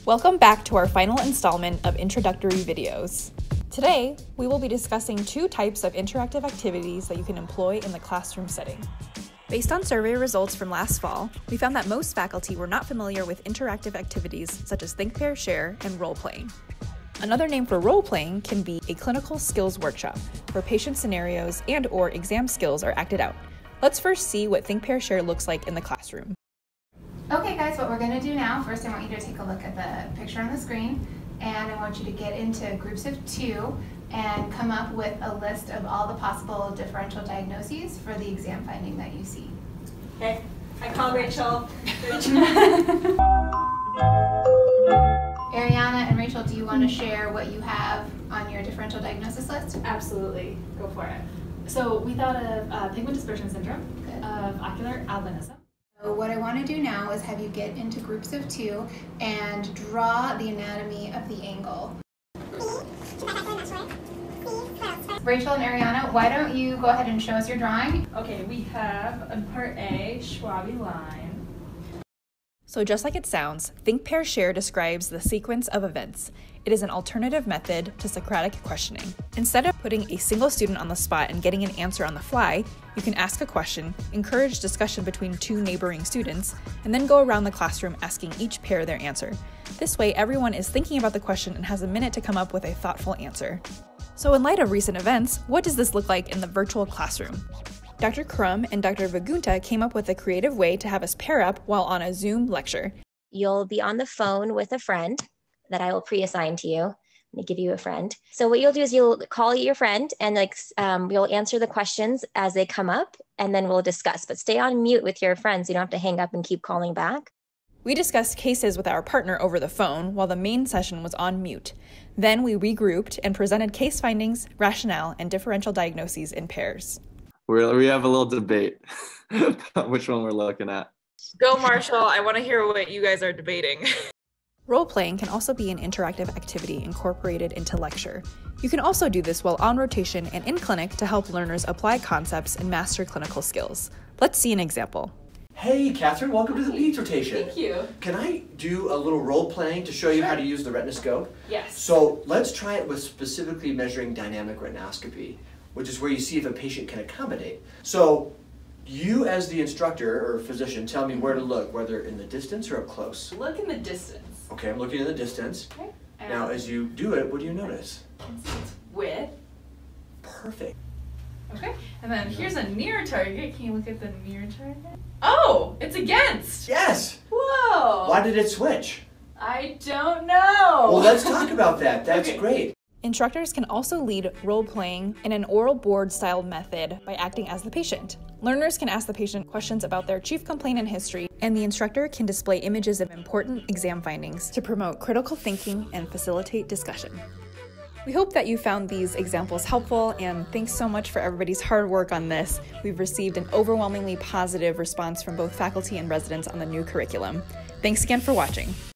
Welcome back to our final installment of introductory videos. Today, we will be discussing two types of interactive activities that you can employ in the classroom setting. Based on survey results from last fall, we found that most faculty were not familiar with interactive activities such as Think, Pair, Share, and role-playing. Another name for role-playing can be a clinical skills workshop, where patient scenarios and/or exam skills are acted out. Let's first see what Think, Pair, Share looks like in the classroom. Okay guys, what we're going to do now, first I want you to take a look at the picture on the screen, and I want you to get into groups of two and come up with a list of all the possible differential diagnoses for the exam finding that you see. Okay, I call Rachel. Ariana and Rachel, do you want to share what you have on your differential diagnosis list? Absolutely, go for it. So we thought of pigment dispersion syndrome, of ocular albinism. So what I want to do now is have you get into groups of two and draw the anatomy of the angle. Rachel and Ariana, why don't you go ahead and show us your drawing? Okay, we have in part A, Schwabi line. So just like it sounds, Think, Pair, Share describes the sequence of events. It is an alternative method to Socratic questioning. Instead of putting a single student on the spot and getting an answer on the fly, you can ask a question, encourage discussion between two neighboring students, and then go around the classroom asking each pair their answer. This way, everyone is thinking about the question and has a minute to come up with a thoughtful answer. So in light of recent events, what does this look like in the virtual classroom? Dr. Crum and Dr. Vegunta came up with a creative way to have us pair up while on a Zoom lecture. You'll be on the phone with a friend that I will pre-assign to you. I'm going to give you a friend. So what you'll do is you'll call your friend and you'll answer the questions as they come up, and then we'll discuss. But stay on mute with your friends. You don't have to hang up and keep calling back. We discussed cases with our partner over the phone while the main session was on mute. Then we regrouped and presented case findings, rationale, and differential diagnoses in pairs. We have a little debate about which one we're looking at. Go Marshall, I want to hear what you guys are debating. Role-playing can also be an interactive activity incorporated into lecture. You can also do this while on rotation and in clinic to help learners apply concepts and master clinical skills. Let's see an example. Hey, Catherine, welcome to the PEDS rotation. Thank you. Can I do a little role playing to show you how to use the retinoscope? Yes. So let's try it with specifically measuring dynamic retinoscopy, which is where you see if a patient can accommodate. So you as the instructor or physician tell me where to look, whether in the distance or up close. Look in the distance. Okay, I'm looking in the distance. Okay. Now as you do it, what do you notice? It's width. Perfect. Okay. And then here's a near target. Can you look at the near target? Oh, it's against. Yes! Whoa. Why did it switch? I don't know. Well, let's talk about that. That's Okay. great. Instructors can also lead role-playing in an oral board-style method by acting as the patient. Learners can ask the patient questions about their chief complaint and history, and the instructor can display images of important exam findings to promote critical thinking and facilitate discussion. We hope that you found these examples helpful, and thanks so much for everybody's hard work on this. We've received an overwhelmingly positive response from both faculty and residents on the new curriculum. Thanks again for watching.